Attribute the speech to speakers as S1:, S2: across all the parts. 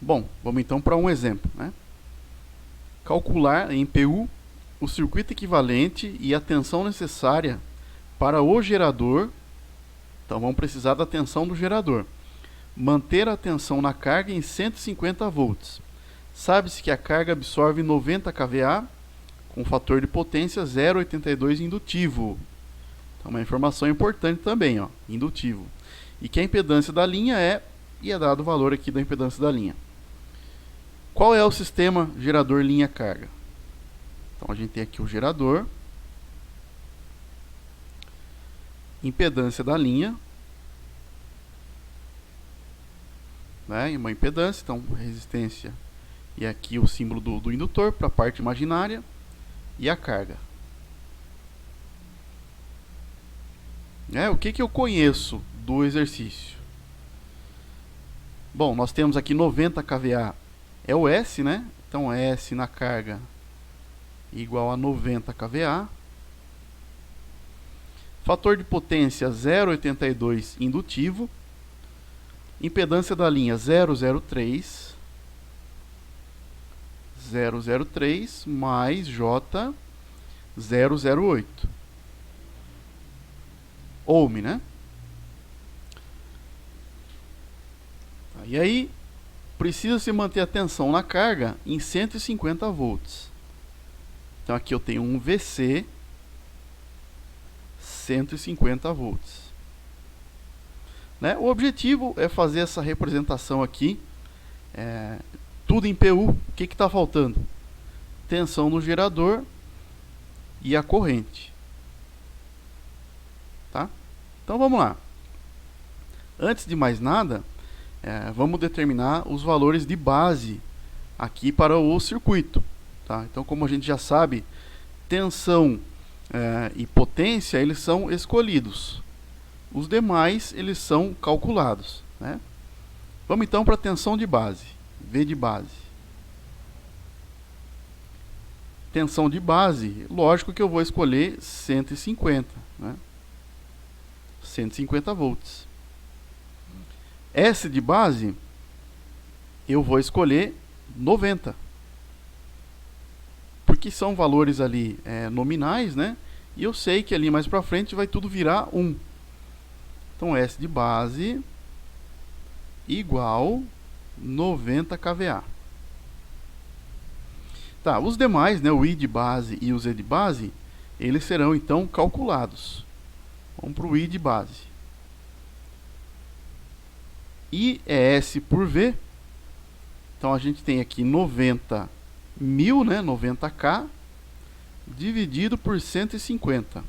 S1: Bom, vamos então para um exemplo, né? Calcular em PU o circuito equivalente e a tensão necessária para o gerador. Então vamos precisar da tensão do gerador. Manter a tensão na carga em 150 volts. Sabe-se que a carga absorve 90 kVA com fator de potência 0,82 indutivo. Então uma informação importante também, ó, indutivo. E que a impedância da linha e é dado o valor aqui da impedância da linha. Qual é o sistema gerador linha-carga? Então a gente tem aqui o gerador, impedância da linha, né, uma impedância, então resistência e aqui o símbolo do indutor para a parte imaginária e a carga. O que eu conheço do exercício? Bom, nós temos aqui 90 kVA, é o S, né? Então S na carga igual a 90 kVA. Fator de potência 0,82 indutivo. Impedância da linha 003 mais J 008 ohm, né? E aí precisa se manter a tensão na carga em 150 volts. Então aqui eu tenho um VC 150 volts. Né? O objetivo é fazer essa representação aqui, tudo em PU. O que está faltando? Tensão no gerador e a corrente. Tá? Então vamos lá. Antes de mais nada, vamos determinar os valores de base aqui para o circuito. Tá? Então, como a gente já sabe, tensão e potência eles são escolhidos. Os demais eles são calculados, né? Vamos então para a tensão de base, V de base. Tensão de base, lógico que eu vou escolher 150, né? 150 volts. S de base, eu vou escolher 90. Porque são valores ali nominais, né? E eu sei que ali mais para frente vai tudo virar 1. Então S de base igual 90 kVA. Tá, os demais, né, o I de base e o Z de base, eles serão então calculados. Vamos para o I de base. I é S por V. Então a gente tem aqui 90.000, né, 90K, dividido por 150.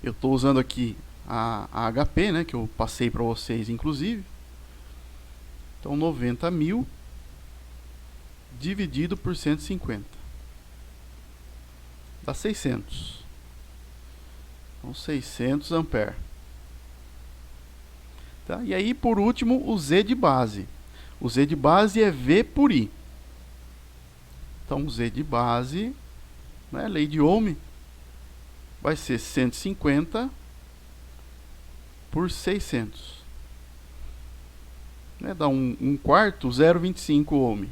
S1: Eu estou usando aqui a HP, né, que eu passei para vocês, inclusive. Então 90.000 dividido por 150 dá 600. Então 600 ampere. Tá? E aí, por último, o Z de base. O Z de base é V por I. Então, Z de base, né, lei de Ohm, vai ser 150 por 600. Né, dá um quarto, 0,25 ohm.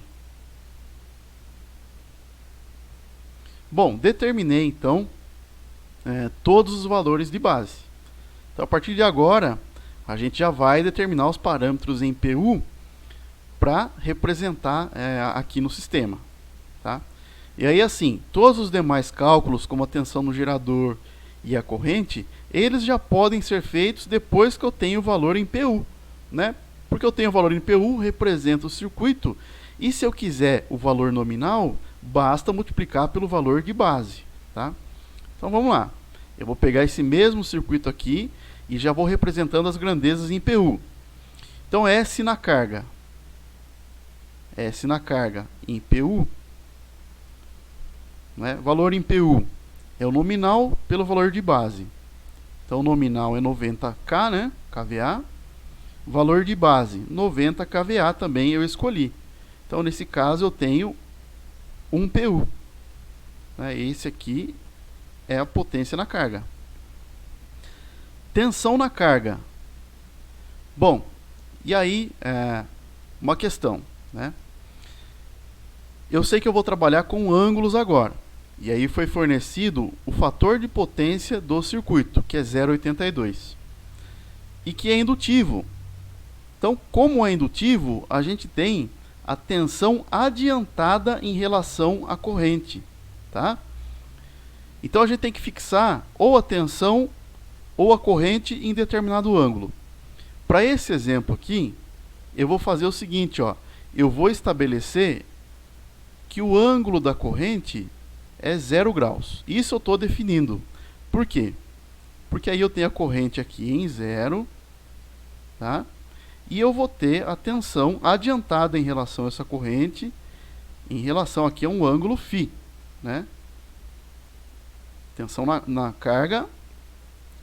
S1: Bom, determinei então todos os valores de base. Então, a partir de agora, a gente já vai determinar os parâmetros em PU para representar aqui no sistema. Tá? E aí, assim, todos os demais cálculos, como a tensão no gerador e a corrente, eles já podem ser feitos depois que eu tenho o valor em PU. Né? Porque eu tenho o valor em PU, representa o circuito, e se eu quiser o valor nominal, basta multiplicar pelo valor de base. Tá? Então vamos lá. Eu vou pegar esse mesmo circuito aqui e já vou representando as grandezas em PU. Então S na carga. S na carga em PU. Né? Valor em PU é o nominal pelo valor de base. Então o nominal é 90K, né? kVA. Valor de base, 90 kVA também eu escolhi. Então nesse caso eu tenho 1 PU. Esse aqui é a potência na carga. Tensão na carga. Bom, E aí, uma questão, né? Eu sei que eu vou trabalhar com ângulos agora. E aí foi fornecido o fator de potência do circuito, que é 0,82. E que é indutivo. Então, como é indutivo, a gente tem a tensão adiantada em relação à corrente, tá? Então a gente tem que fixar ou a tensão ou a corrente em determinado ângulo. Para esse exemplo aqui, eu vou fazer o seguinte, ó. Eu vou estabelecer que o ângulo da corrente é 0 graus. Isso eu estou definindo. Por quê? Porque aí eu tenho a corrente aqui em 0, tá? E eu vou ter a tensão adiantada em relação a essa corrente, em relação aqui a um ângulo φ, né? Tensão na carga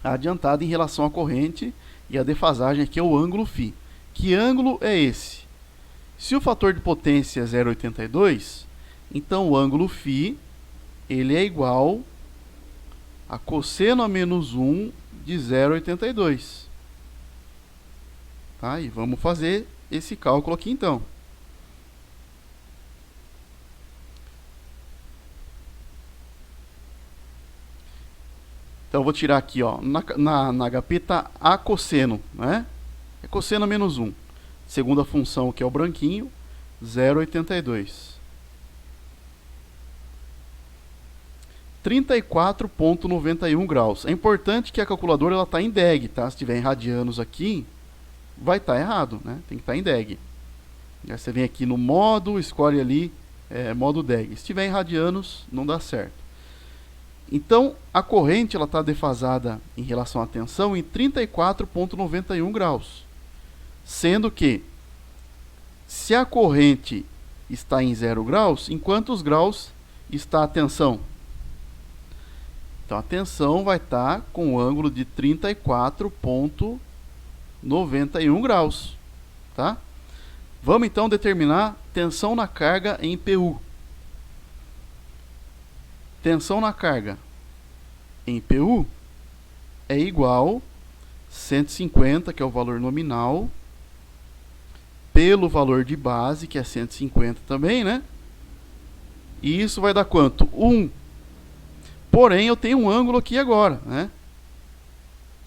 S1: adiantada em relação à corrente, e a defasagem aqui é o ângulo φ. Que ângulo é esse? Se o fator de potência é 0,82, então o ângulo φ ele é igual a cosseno a menos 1 de 0,82. Tá? E vamos fazer esse cálculo aqui então. Então eu vou tirar aqui, ó, na HP está a cosseno, né? É cosseno a menos 1. Segunda função, que é o branquinho, 0,82. 34,91 graus. É importante que a calculadora ela está em DEG, tá? Se tiver em radianos aqui, vai estar errado, né? Tem que estar em DEG. Aí você vem aqui no modo, escolhe ali modo DEG. Se tiver em radianos, não dá certo. Então, a corrente está defasada em relação à tensão em 34,91 graus. Sendo que, se a corrente está em 0 graus, em quantos graus está a tensão? Então, a tensão vai estar com o ângulo de 34,91 graus. Tá? Vamos, então, determinar tensão na carga em PU. Tensão na carga em PU é igual a 150, que é o valor nominal, pelo valor de base, que é 150 também, né? E isso vai dar quanto? 1. Porém, eu tenho um ângulo aqui agora, né?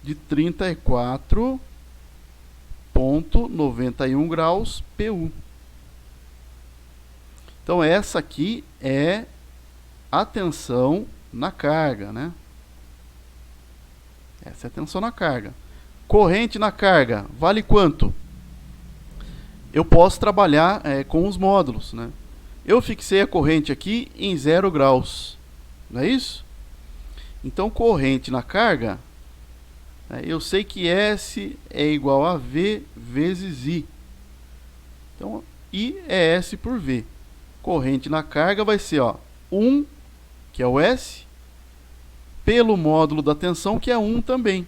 S1: De 34,91 graus PU. Então, essa aqui é a tensão na carga, né? Essa é a tensão na carga. Corrente na carga, vale quanto? Eu posso trabalhar com os módulos, né? Eu fixei a corrente aqui em 0 graus, não é isso? Então, corrente na carga, eu sei que S é igual a V vezes I. Então, I é S por V. Corrente na carga vai ser, ó, 1, que é o S, pelo módulo da tensão, que é 1 também.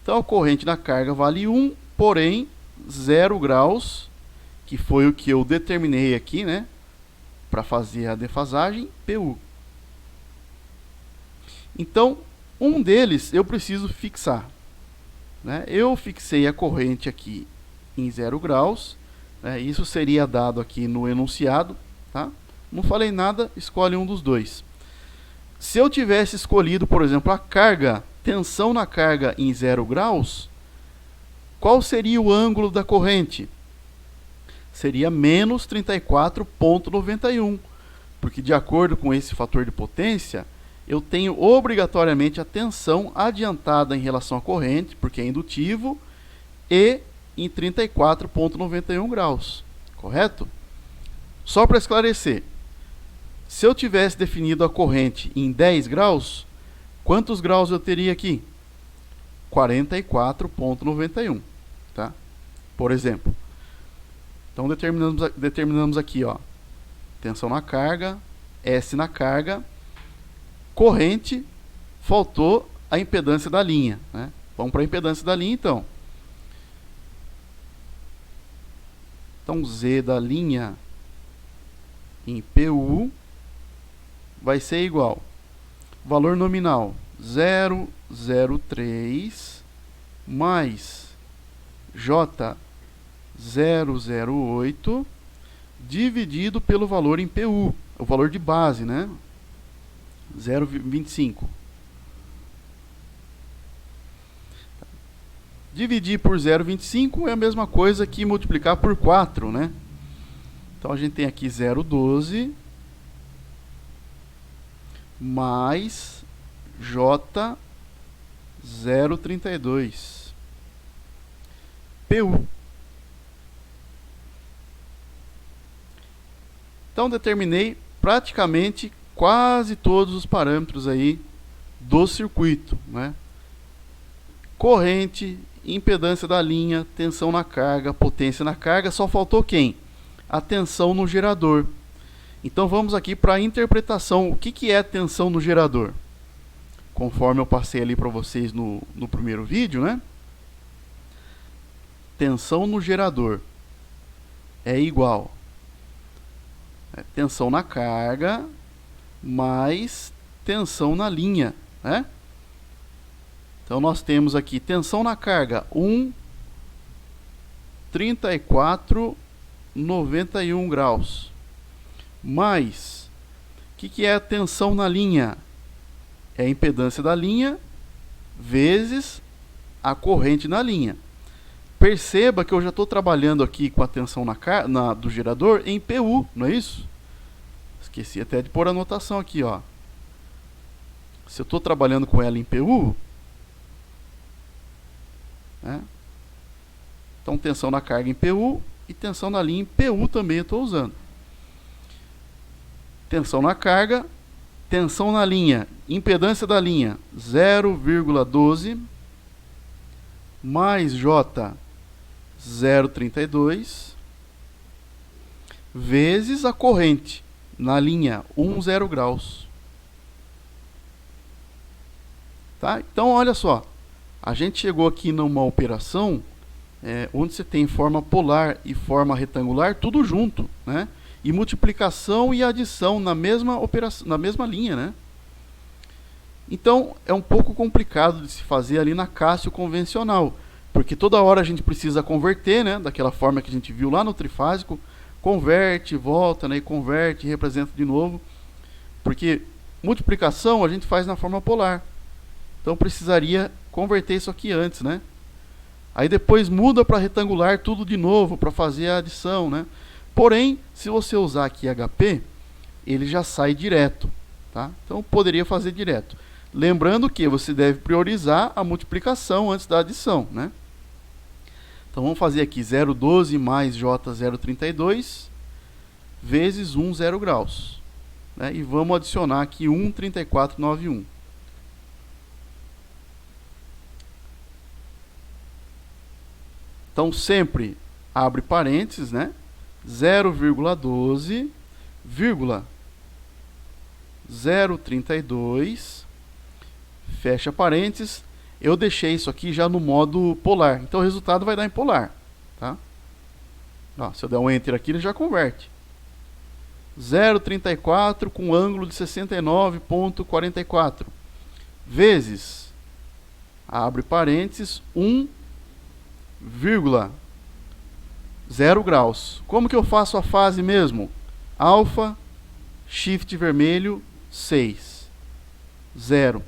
S1: Então, a corrente na carga vale 1, porém, 0 graus, que foi o que eu determinei aqui, né, para fazer a defasagem, PU. Então, um deles eu preciso fixar, né? Eu fixei a corrente aqui em 0 graus, né? Isso seria dado aqui no enunciado, tá? Não falei nada, escolhe um dos dois. Se eu tivesse escolhido, por exemplo, a carga, tensão na carga em 0 graus, qual seria o ângulo da corrente? Seria menos 34,91, porque de acordo com esse fator de potência, eu tenho obrigatoriamente a tensão adiantada em relação à corrente, porque é indutivo, e em 34,91 graus, correto? Só para esclarecer, se eu tivesse definido a corrente em 10 graus, quantos graus eu teria aqui? 44,91, tá? Por exemplo. Então, determinamos aqui, ó, tensão na carga, S na carga, corrente, faltou a impedância da linha, né? Vamos para a impedância da linha, então. Então, Z da linha em PU vai ser igual, valor nominal 0,03 mais J008 dividido pelo valor em PU, o valor de base, né? 0,25. Dividir por 0,25 é a mesma coisa que multiplicar por 4, né? Então a gente tem aqui 0,12 mais J0,32 PU. Então determinei praticamente quase todos os parâmetros aí do circuito, né? Corrente, impedância da linha, tensão na carga, potência na carga, só faltou quem? A tensão no gerador. Então vamos aqui para a interpretação. O que é tensão no gerador? Conforme eu passei ali para vocês no primeiro vídeo, né? Tensão no gerador é igual a tensão na carga mais tensão na linha, né? Então nós temos aqui tensão na carga 1,3491 graus. Mais, o que é a tensão na linha? É a impedância da linha vezes a corrente na linha. Perceba que eu já estou trabalhando aqui com a tensão do gerador em PU, não é isso? Esqueci até de pôr a anotação aqui, ó. Se eu estou trabalhando com ela em PU, né? Então tensão na carga em PU e tensão na linha em PU também eu estou usando. Tensão na carga, tensão na linha, impedância da linha 0,12 mais J 0,32 vezes a corrente na linha 10 graus. Tá? Então olha só, a gente chegou aqui numa operação onde você tem forma polar e forma retangular tudo junto, né? E multiplicação e adição na mesma operação, na mesma linha, né? Então é um pouco complicado de se fazer ali na Cássio convencional, porque toda hora a gente precisa converter, né? Daquela forma que a gente viu lá no trifásico, converte, volta, né? E converte, representa de novo, porque multiplicação a gente faz na forma polar. Então precisaria converter isso aqui antes, né? Aí depois muda para retangular tudo de novo para fazer a adição, né? Porém, se você usar aqui HP, ele já sai direto, tá? Então poderia fazer direto. Lembrando que você deve priorizar a multiplicação antes da adição, né? Então vamos fazer aqui 0,12 mais J0,32 vezes 10 graus, né? E vamos adicionar aqui 1,3491. Então sempre abre parênteses, né? 0,12, 0,32, fecha parênteses. Eu deixei isso aqui já no modo polar, então o resultado vai dar em polar, tá? Ó, se eu der um Enter aqui, ele já converte. 0,34 com ângulo de 69,44 vezes, abre parênteses, 1,0 graus. Como que eu faço a fase mesmo? Alfa, shift vermelho, 6, 0.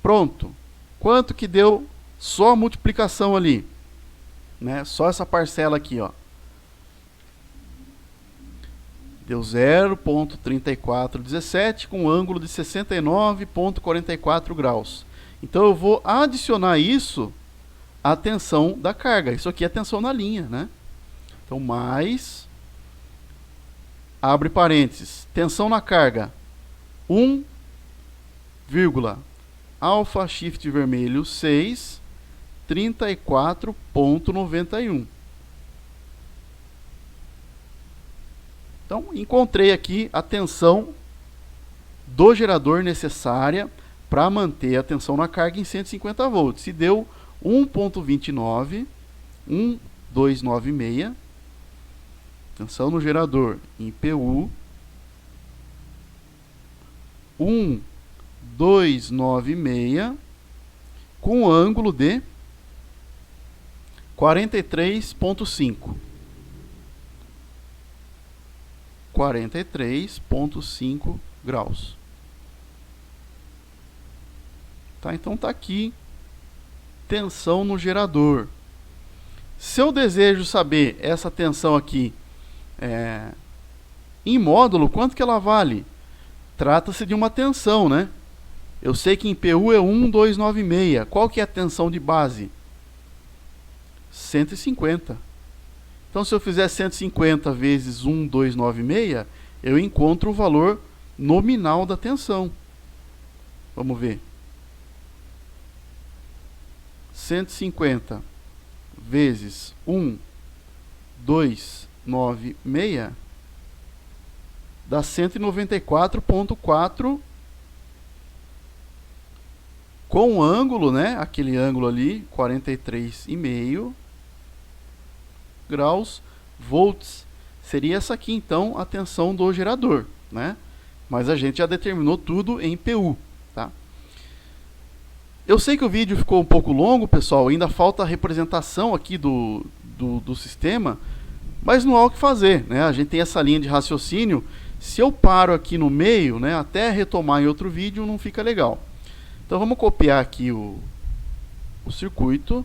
S1: Pronto. Quanto que deu só a multiplicação ali? Né? Só essa parcela aqui, ó. Deu 0,3417 com ângulo de 69,44 graus. Então eu vou adicionar isso à tensão da carga. Isso aqui é tensão na linha, né? Então mais, abre parênteses, tensão na carga, 1, alfa shift vermelho 6, 34,91. Então encontrei aqui a tensão do gerador necessária para manter a tensão na carga em 150 volts. Se deu 1,29, 1,296, tensão no gerador em PU, 1,296, com um ângulo de 43,5. 43,5 graus. Tá, então tá aqui tensão no gerador. Se eu desejo saber essa tensão aqui em módulo, quanto que ela vale? Trata-se de uma tensão, né? Eu sei que em PU é 1,296. Qual que é a tensão de base? 150. Então, se eu fizer 150 vezes 1,296, eu encontro o valor nominal da tensão. Vamos ver. 150 vezes 1,296 dá 194,4 com o ângulo, né? Aquele ângulo ali, 43,5 graus, volts. Seria essa aqui, então, a tensão do gerador, né? Mas a gente já determinou tudo em PU, tá? Eu sei que o vídeo ficou um pouco longo, pessoal. Ainda falta a representação aqui do sistema, mas não há o que fazer, né? A gente tem essa linha de raciocínio. Se eu paro aqui no meio, né, até retomar em outro vídeo, não fica legal. Então vamos copiar aqui o circuito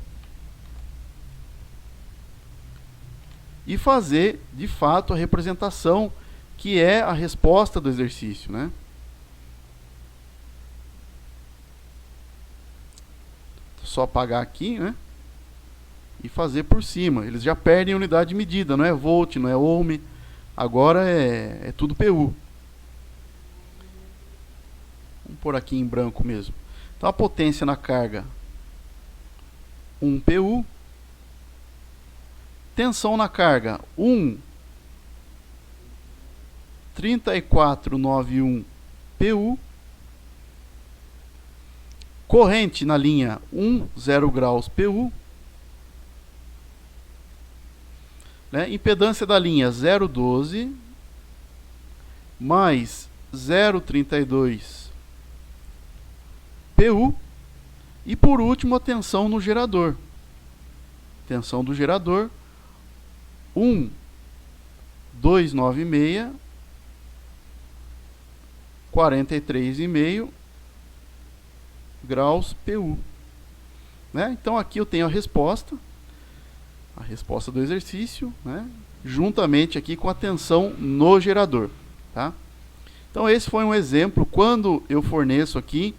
S1: e fazer de fato a representação que é a resposta do exercício, né? Só apagar aqui, né? E fazer por cima. Eles já perdem a unidade de medida, não é volt, não é ohm. Agora é tudo PU. Vamos pôr aqui em branco mesmo. Então a potência na carga 1 PU. Tensão na carga 3491 PU. Corrente na linha 0 graus PU. Né? Impedância da linha 0,12 mais 0,32 PU. E por último a tensão no gerador. Tensão do gerador 1,296 43,5 graus PU. Né? Então aqui eu tenho a resposta do exercício, né? Juntamente aqui com a tensão no gerador. Tá? Então esse foi um exemplo. Quando eu forneço aqui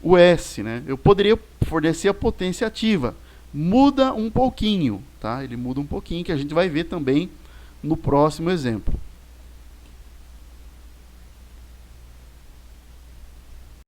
S1: o S, né? Eu poderia fornecer a potência ativa. Muda um pouquinho, tá? Ele muda um pouquinho, que a gente vai ver também no próximo exemplo.